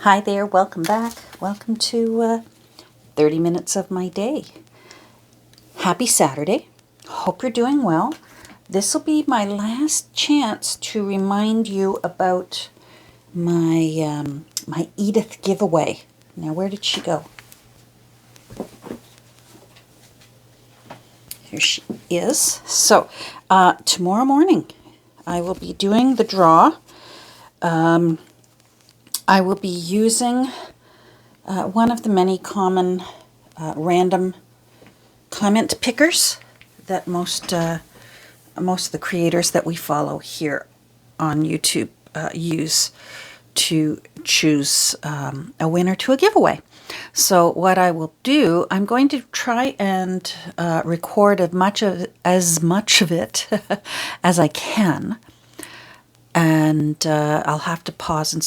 Hi there, welcome back. Welcome to 30 minutes of my day. Happy Saturday. Hope you're doing well. This will be my last chance to remind you about my Edith giveaway. Now, where did she go? Here she is. So, tomorrow morning, I will be doing the draw. I will be using one of the many common random comment pickers that most of the creators that we follow here on YouTube use to choose a winner to a giveaway. So what I will do, I'm going to try and record as much of it as I can. And I'll have to pause and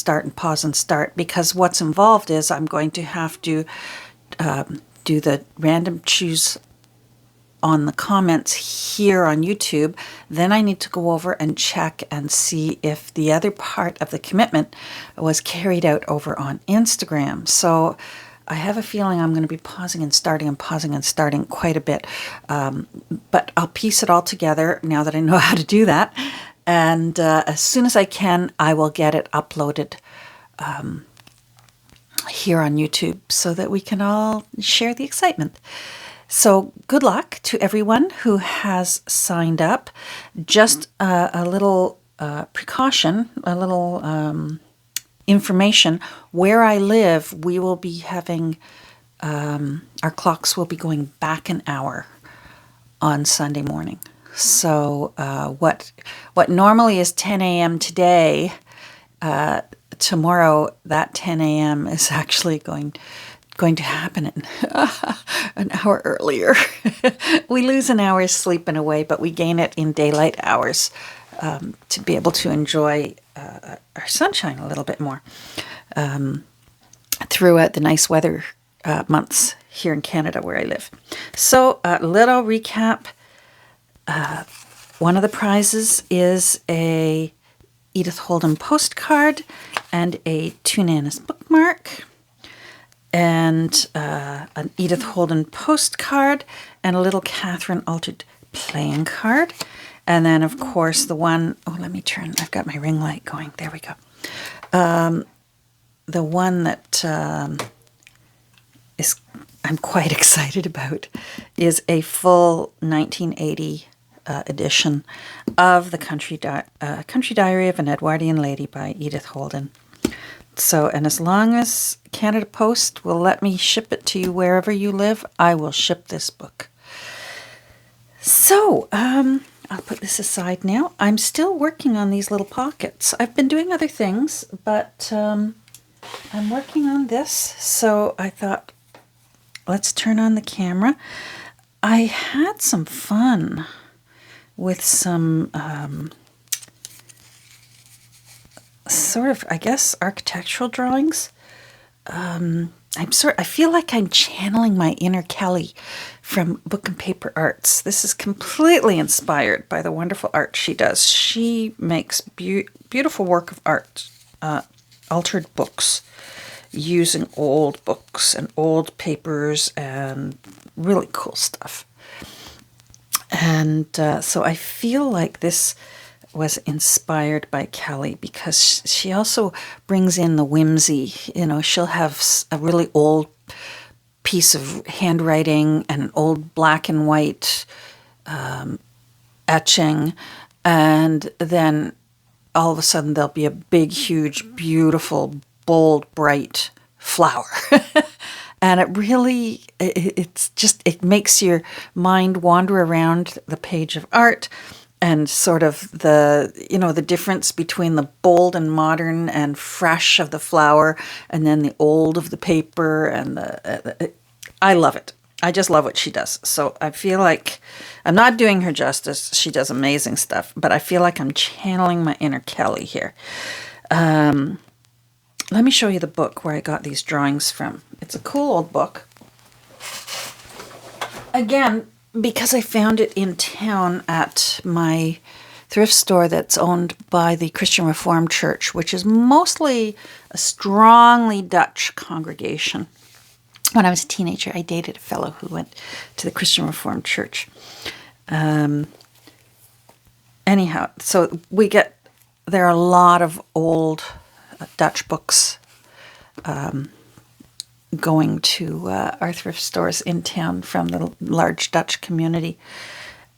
start because what's involved is I'm going to have to do the random choose on the comments here on YouTube. Then I need to go over and check and see if the other part of the commitment was carried out over on Instagram. So I have a feeling I'm going to be pausing and starting quite a bit. But I'll piece it all together now that I know how to do that. And as soon as I can, I will get it uploaded here on YouTube so that we can all share the excitement. So good luck to everyone who has signed up. Just a little precaution, a little information. Where I live, we will be having, our clocks will be going back an hour on Sunday morning. So what normally is 10 a.m. today, tomorrow that 10 a.m. is actually going to happen an hour earlier. We lose an hour's sleep in a way, but we gain it in daylight hours to be able to enjoy our sunshine a little bit more throughout the nice weather months here in Canada where I live. So a little recap. One of the prizes is a Edith Holden postcard and a Tunanis bookmark, and an Edith Holden postcard and a little Catherine Altered playing card. And then, of course, the one, let me turn, I've got my ring light going. There we go. The one that I'm quite excited about is a full 1980 edition of the Country Diary of an Edwardian Lady by Edith Holden. So, and as long as Canada Post will let me ship it to you wherever you live, I will ship this book. So, I'll put this aside now. I'm still working on these little pockets. I've been doing other things, but I'm working on this. So I thought, let's turn on the camera. I had some fun with some sort of, I guess, architectural drawings. I feel like I'm channeling my inner Kelly from Book and Paper Arts. This is completely inspired by the wonderful art she does. She makes beautiful work of art, altered books, using old books and old papers and really cool stuff. And so I feel like this was inspired by Kelly because she also brings in the whimsy. You know, she'll have a really old piece of handwriting and an old black and white etching, and then all of a sudden there'll be a big, huge, beautiful, bold, bright flower. And it really, it makes your mind wander around the page of art and sort of the difference between the bold and modern and fresh of the flower and then the old of the paper. And I love it. I just love what she does. So I feel like I'm not doing her justice. She does amazing stuff, but I feel like I'm channeling my inner Kelly here. Let me show you the book where I got these drawings from. It's a cool old book. Again, because I found it in town at my thrift store that's owned by the Christian Reformed Church, which is mostly a strongly Dutch congregation. When I was a teenager, I dated a fellow who went to the Christian Reformed Church. Anyhow, so there are a lot of old Dutch books going to our thrift stores in town from the large Dutch community.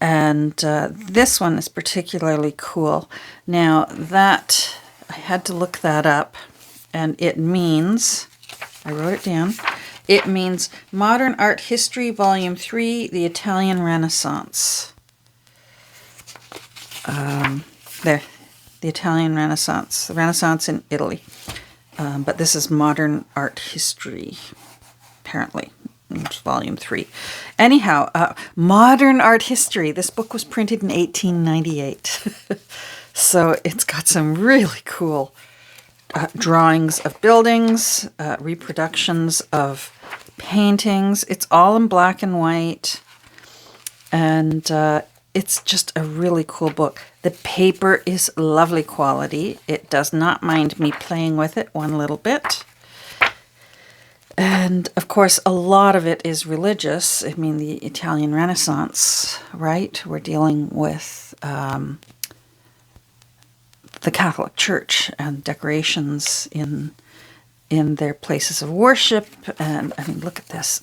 And this one is particularly cool. Now that, I had to look that up, and it means, I wrote it down, it means Modern Art History, Volume 3, The Italian Renaissance. There, the Italian Renaissance, the Renaissance in Italy. But this is Modern Art History, apparently. It's Volume 3. Anyhow, Modern Art History. This book was printed in 1898. So it's got some really cool drawings of buildings, reproductions of paintings. It's all in black and white. And it's just a really cool book. The paper is lovely quality. It does not mind me playing with it one little bit. And, of course, a lot of it is religious. I mean, the Italian Renaissance, right? We're dealing with the Catholic Church and decorations in their places of worship. And, I mean, look at this.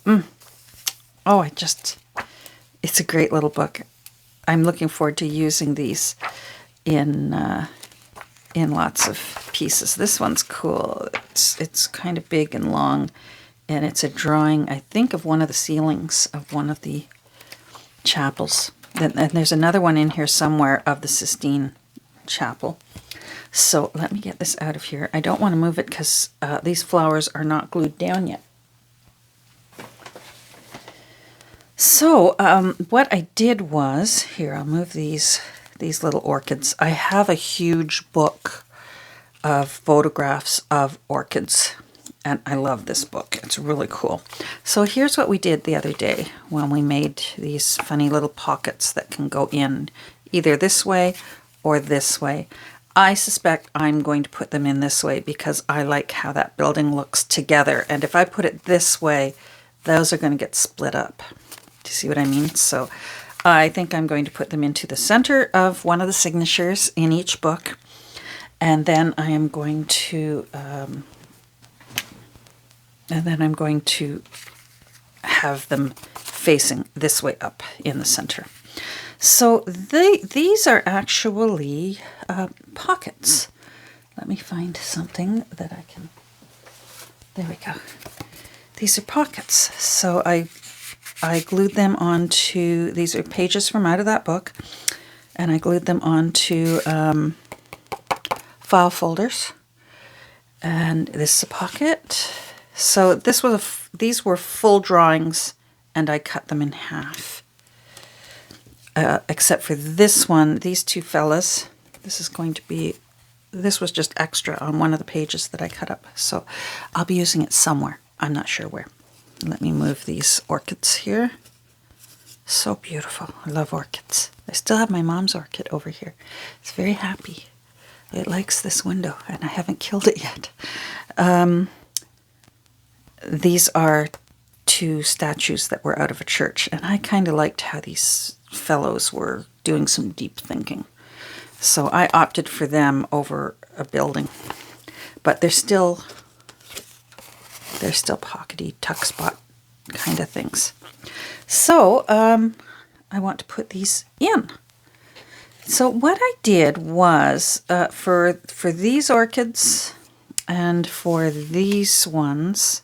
Oh, it's a great little book. I'm looking forward to using these in lots of pieces. This one's cool. It's kind of big and long. And it's a drawing, I think, of one of the ceilings of one of the chapels. And there's another one in here somewhere of the Sistine Chapel. So let me get this out of here. I don't want to move it because these flowers are not glued down yet. So what I did was, here, I'll move these little orchids. I have a huge book of photographs of orchids. And I love this book. It's really cool. So here's what we did the other day when we made these funny little pockets that can go in either this way or this way. I suspect I'm going to put them in this way because I like how that building looks together. And if I put it this way, those are going to get split up. Do you see what I mean? So I think I'm going to put them into the center of one of the signatures in each book. And then I am going to... have them facing this way up in the center. So these are actually pockets. Let me find something that I can... There we go. These are pockets. So I glued them onto... These are pages from out of that book. And I glued them onto file folders. And this is a pocket. So these were full drawings, and I cut them in half. Except for this one, these two fellas. This was just extra on one of the pages that I cut up. So I'll be using it somewhere. I'm not sure where. Let me move these orchids here. So beautiful. I love orchids. I still have my mom's orchid over here. It's very happy. It likes this window, and I haven't killed it yet. These are two statues that were out of a church, and I kind of liked how these fellows were doing some deep thinking. So I opted for them over a building. But they're still pockety, tuck spot kind of things. So I want to put these in. So what I did was, for these orchids and for these ones,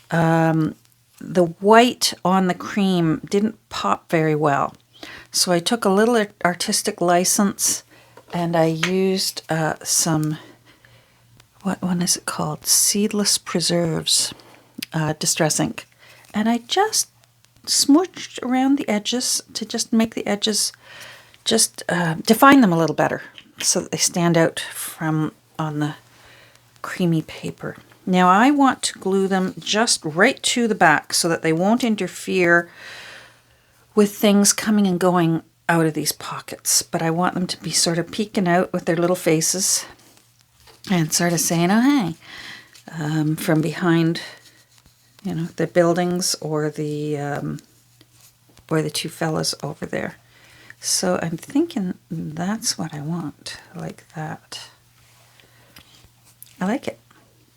the white on the cream didn't pop very well. So I took a little artistic license and I used some, what one is it called? Seedless Preserves Distress Ink. And I just smooched around the edges to just make the edges, just define them a little better so that they stand out from on the creamy paper. Now I want to glue them just right to the back so that they won't interfere with things coming and going out of these pockets, but I want them to be sort of peeking out with their little faces and sort of saying, oh, hey, from behind, you know, the buildings or the two fellas over there. So I'm thinking that's what I want, like that. I like it.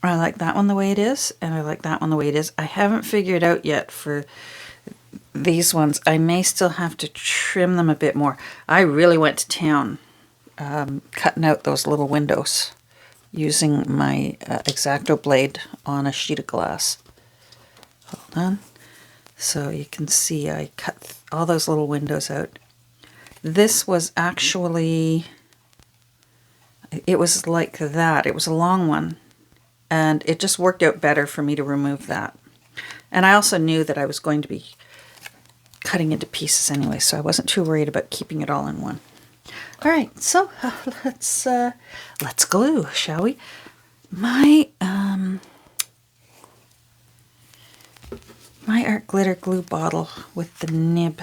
I like that one the way it is, and I like that one the way it is. I haven't figured out yet for these ones. I may still have to trim them a bit more. I really went to town cutting out those little windows using my X-Acto blade on a sheet of glass. Hold on. So you can see I cut all those little windows out. This was actually, it was like that. It was a long one, and it just worked out better for me to remove that. And I also knew that I was going to be cutting into pieces anyway, so I wasn't too worried about keeping it all in one. All right, so let's glue, shall we? My art glitter glue bottle with the nib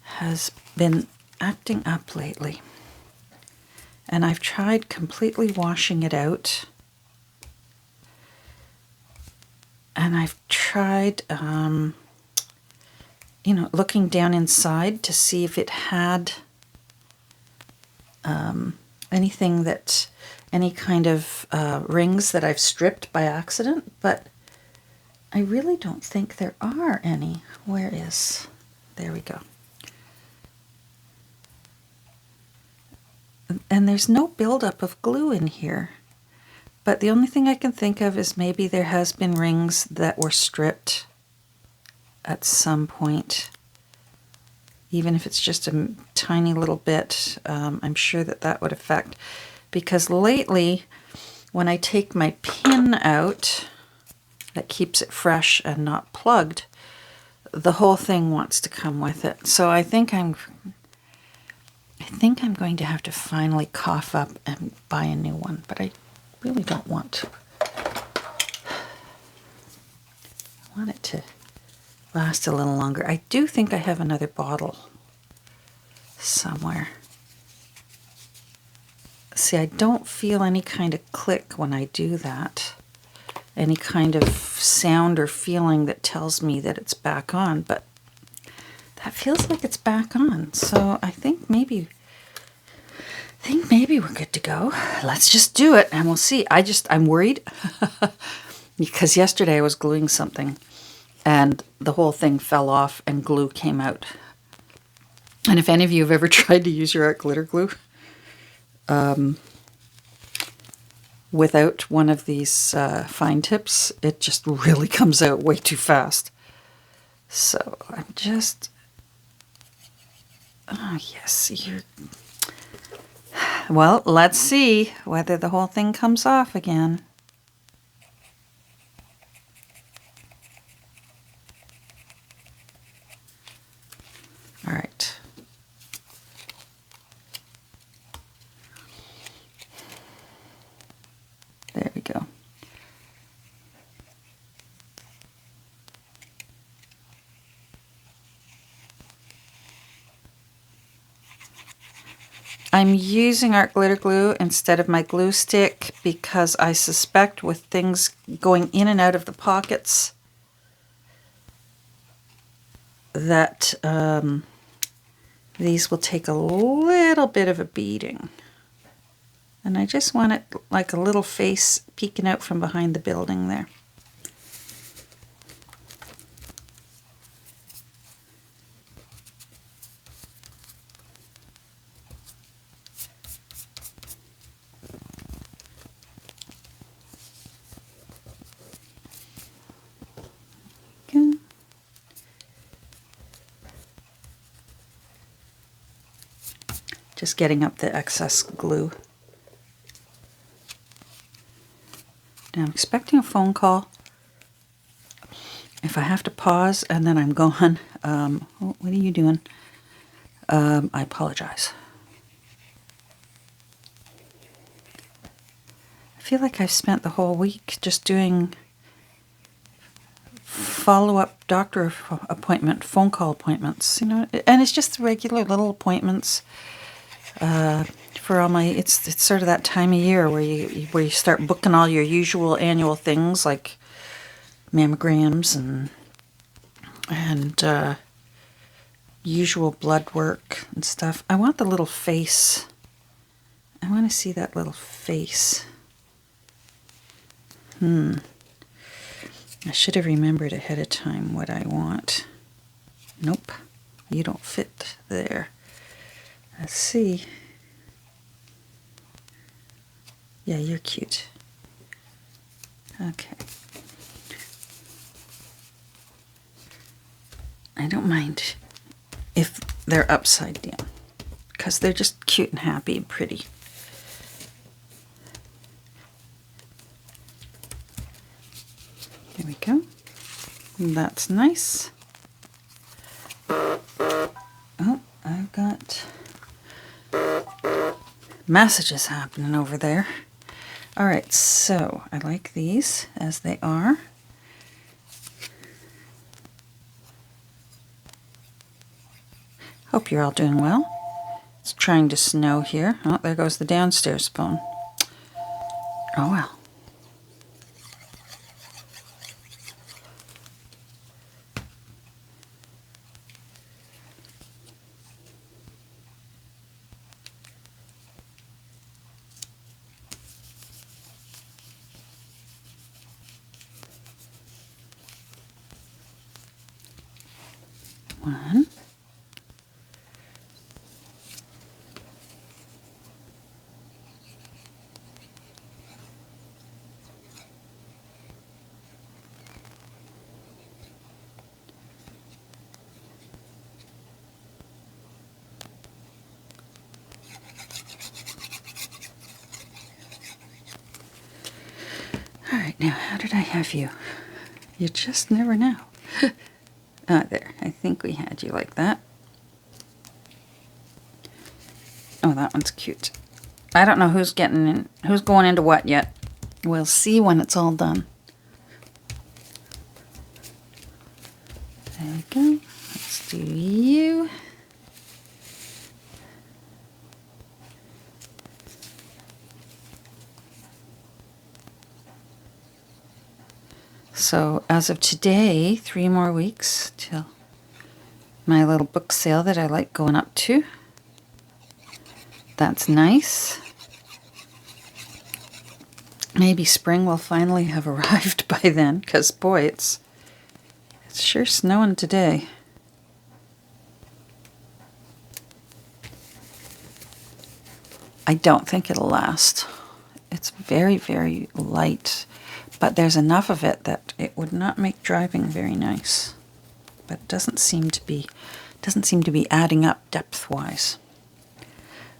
has been acting up lately, and I've tried completely washing it out, and I've tried you know, looking down inside to see if it had anything that, any kind of rings that I've stripped by accident, but I really don't think there are any. Where is, there we go. And there's no buildup of glue in here, but the only thing I can think of is maybe there has been rings that were stripped at some point. Even if it's just a tiny little bit, I'm sure that that would affect. Because lately, when I take my pin out, that keeps it fresh and not plugged, the whole thing wants to come with it. So I think I'm going to have to finally cough up and buy a new one, but I really don't want to. I want it to last a little longer. I do think I have another bottle somewhere. See, I don't feel any kind of click when I do that. Any kind of sound or feeling that tells me that it's back on, but that feels like it's back on. So I think maybe we're good to go. Let's just do it and we'll see. I'm worried because yesterday I was gluing something and the whole thing fell off and glue came out. And if any of you have ever tried to use your art glitter glue without one of these fine tips, it just really comes out way too fast. So I'm just, oh yes, well, let's see whether the whole thing comes off again. All right. There we go. I'm using art glitter glue instead of my glue stick because I suspect with things going in and out of the pockets that these will take a little bit of a beating. And I just want it like a little face peeking out from behind the building there. Okay. Just getting up the excess glue. Now I'm expecting a phone call. If I have to pause and then I'm gone, what are you doing? I apologize. I feel like I've spent the whole week just doing follow-up doctor appointment, phone call appointments, you know, and it's just regular little appointments for all my. It's sort of that time of year where you start booking all your usual annual things like mammograms and usual blood work and stuff. I want the little face. I want to see that little face. I should have remembered ahead of time what I want. Nope, you don't fit there. Let's see. Yeah, you're cute. Okay. I don't mind if they're upside down because they're just cute and happy and pretty. There we go. That's nice. Oh, I've got messages happening over there. All right, so I like these as they are. Hope you're all doing well. It's trying to snow here. Oh, there goes the downstairs phone. Oh well. One. All right, now how did I have you? You just never know. There, I think we had you like that. Oh, that one's cute. I don't know who's getting in, who's going into what yet. We'll see when it's all done. There we go. Let's do you. So as of today, 3 more weeks till my little book sale that I like going up to. That's nice. Maybe spring will finally have arrived by then, because boy, it's sure snowing today. I don't think it'll last. It's very, very light, but there's enough of it that it would not make driving very nice. But it doesn't seem to be adding up depth-wise.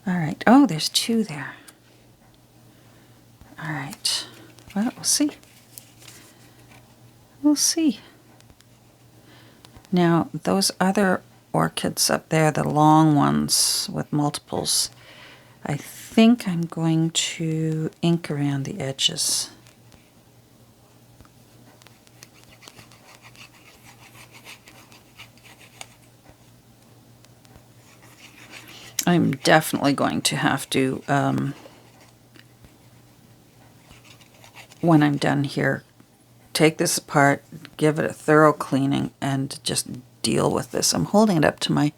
All right. Oh, there's 2 there. All right. Well, we'll see. We'll see. Now, those other orchids up there, the long ones with multiples, I think I'm going to ink around the edges. I'm definitely going to have to, when I'm done here, take this apart, give it a thorough cleaning, and just deal with this. I'm holding it up to my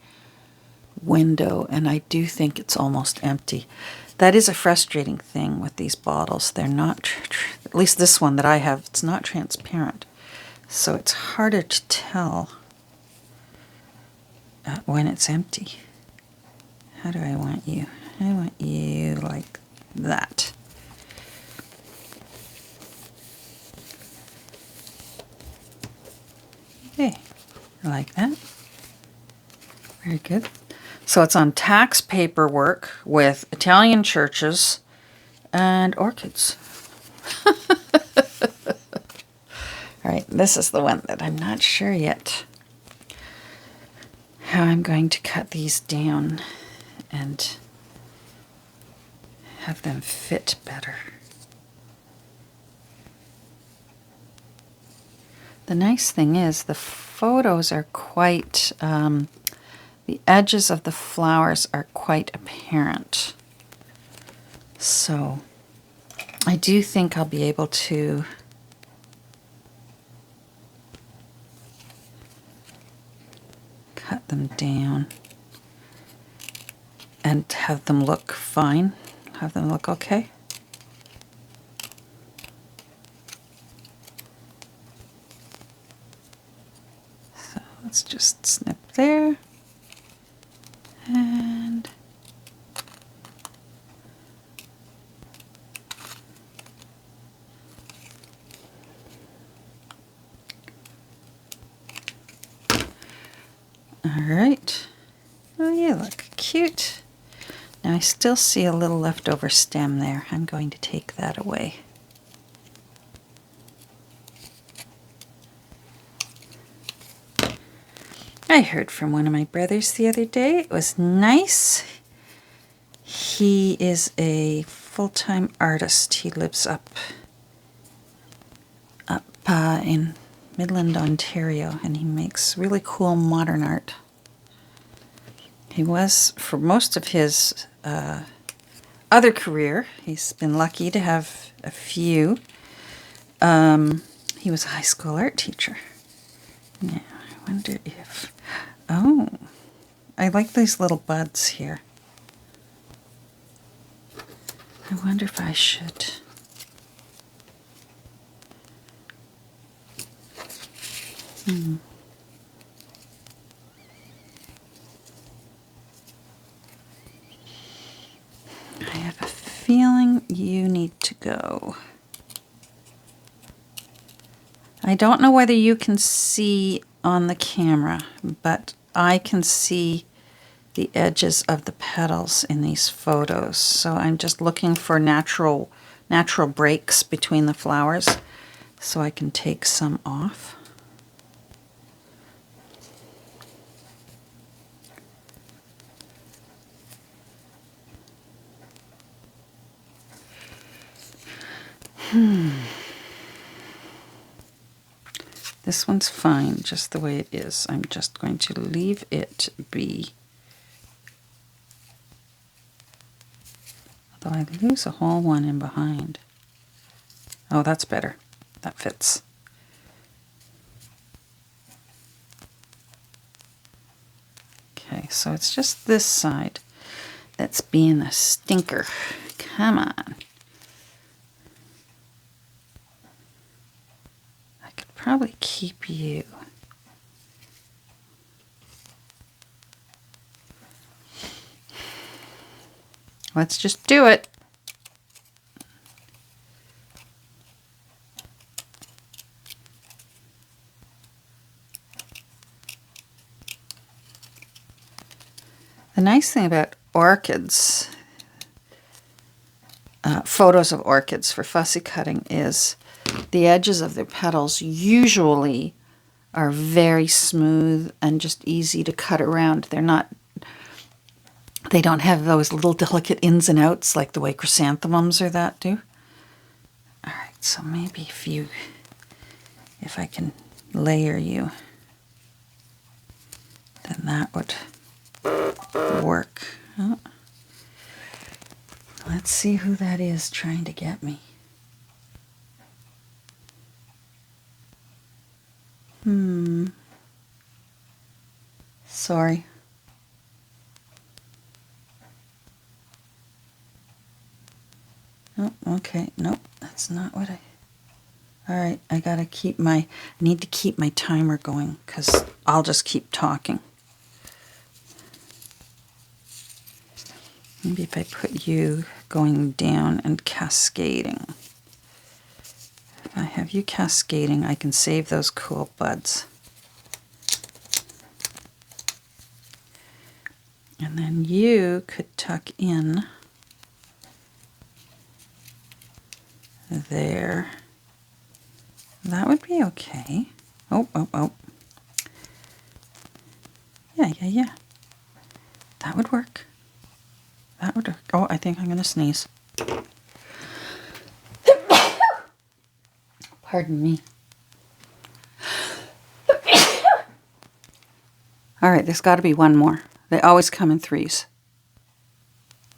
window, and I do think it's almost empty. That is a frustrating thing with these bottles. They're not, at least this one that I have, it's not transparent. So it's harder to tell when it's empty. How do I want you? I want you like that. Okay, I like that. Very good. So it's on tax paperwork with Italian churches and orchids. All right, this is the one that I'm not sure yet how I'm going to cut these down and have them fit better. The nice thing is the photos are quite, the edges of the flowers are quite apparent. So I do think I'll be able to cut them down and have them look fine, have them look okay. So let's just snip there. And all right. Oh, you look cute. Now I still see a little leftover stem there. I'm going to take that away. I heard from one of my brothers the other day. It was nice. He is a full-time artist. He lives up in Midland, Ontario, and he makes really cool modern art. He was, for most of his other career, he's been lucky to have a few. He was a high school art teacher. Now, I wonder if... Oh, I like these little buds here. I wonder if I should... I have a feeling you need to go. I don't know whether you can see on the camera, but I can see the edges of the petals in these photos. So I'm just looking for natural breaks between the flowers so I can take some off. This one's fine, just the way it is. I'm just going to leave it be. Although I lose a whole one in behind. Oh, that's better. That fits. Okay, so it's just this side that's being a stinker. Come on. Probably keep you. Let's just do it. The nice thing about orchids, photos of orchids for fussy cutting, is the edges of their petals usually are very smooth and just easy to cut around. They don't have those little delicate ins and outs like the way chrysanthemums or that do. All right, so maybe if I can layer you, then that would work. Oh. Let's see who that is trying to get me. Sorry. Oh, okay. Nope, that's not what I... All right, I need to keep my timer going because I'll just keep talking. Maybe if I put you going down and cascading. If I have you cascading, I can save those cool buds. And then you could tuck in there. That would be okay. Oh. Yeah. That would work. That would work. Oh, I think I'm going to sneeze. Pardon me. All right, there's got to be one more. They always come in threes.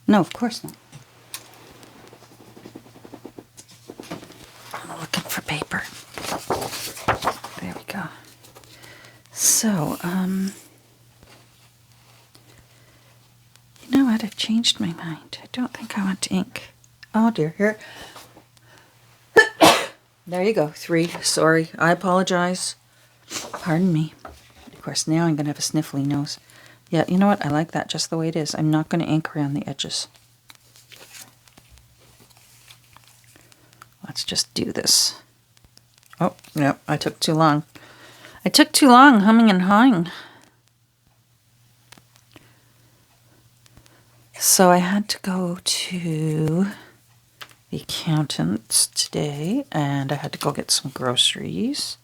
No, of course not. I'm looking for paper. There we go. So, you know what? I've changed my mind. I don't think I want ink. Oh dear, here. There you go, 3. Sorry, I apologize. Pardon me. Of course, now I'm going to have a sniffly nose. Yeah, you know what? I like that just the way it is. I'm not going to ink around the edges. Let's just do this. Oh, no, I took too long. I took too long humming and hawing. So I had to go to the accountant's today, and I had to go get some groceries.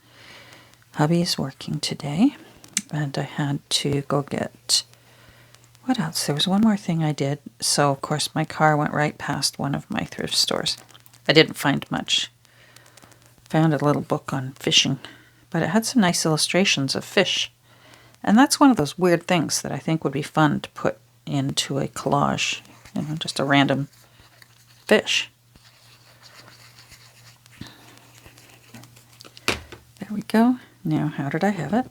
Hubby's working today, and I had to go get, what else? There was one more thing I did. So, of course, my car went right past one of my thrift stores. I didn't find much. Found a little book on fishing, but it had some nice illustrations of fish. And that's one of those weird things that I think would be fun to put into a collage. You know, just a random fish. There we go. Now, how did I have it?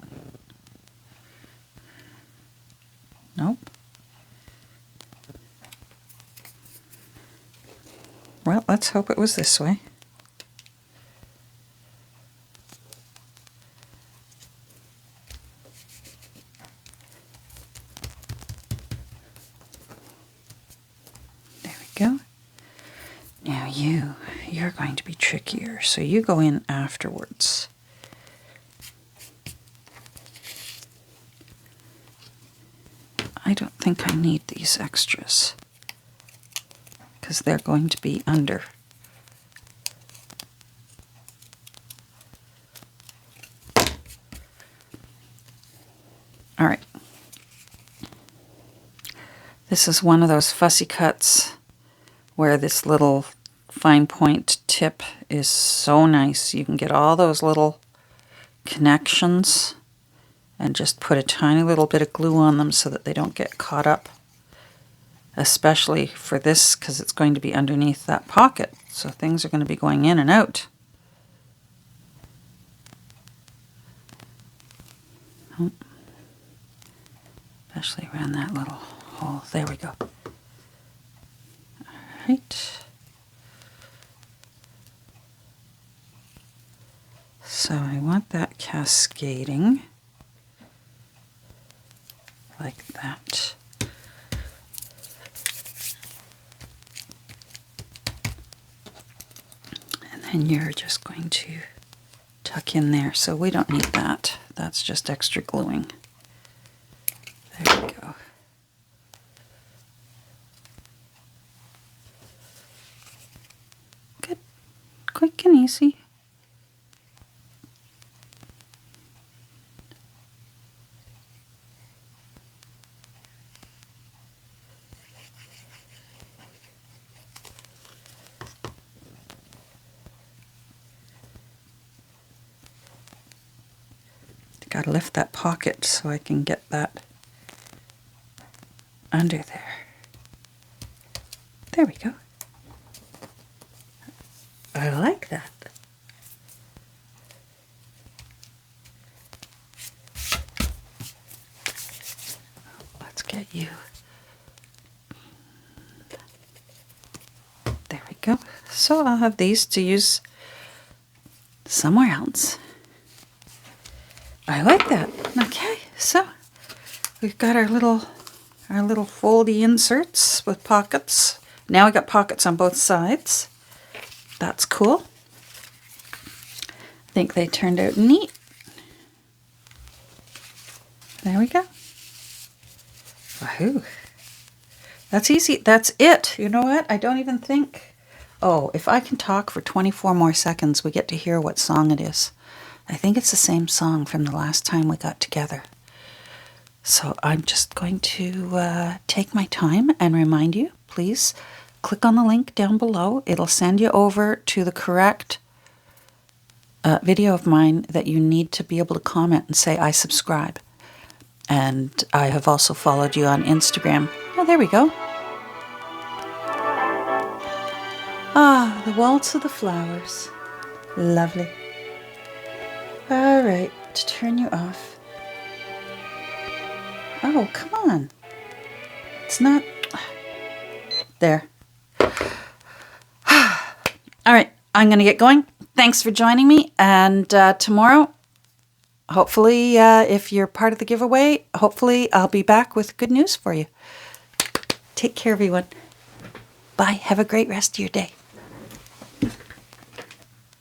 Nope. Well, let's hope it was this way. There we go. Now you're going to be trickier, so you go in afterwards. I don't think I need these extras because they're going to be under. All right. This is one of those fussy cuts where this little fine point tip is so nice. You can get all those little connections and just put a tiny little bit of glue on them so that they don't get caught up. Especially for this, because it's going to be underneath that pocket. So things are going to be going in and out. Oh. Especially around that little hole. There we go. All right. So I want that cascading like that. And then you're just going to tuck in there. So we don't need that. That's just extra gluing. There we go. Good. Quick and easy. Got to lift that pocket so I can get that under there. There we go. I like that. Let's get you. There we go. So I'll have these to use somewhere else. I like that. Okay, so we've got our little foldy inserts with pockets. Now we got pockets on both sides. That's cool. I think they turned out neat. There we go. Wahoo. That's easy. That's it. You know what? I don't even think... Oh, if I can talk for 24 more seconds, we get to hear what song it is. I think it's the same song from the last time we got together. So I'm just going to take my time and remind you, please click on the link down below. It'll send you over to the correct video of mine that you need to be able to comment and say, I subscribe. And I have also followed you on Instagram. Oh, there we go. Ah, the waltz of the flowers. Lovely. All right, to turn you off. Oh, come on. It's not... There. All right, I'm going to get going. Thanks for joining me. And tomorrow, hopefully, if you're part of the giveaway, hopefully I'll be back with good news for you. Take care, everyone. Bye. Have a great rest of your day.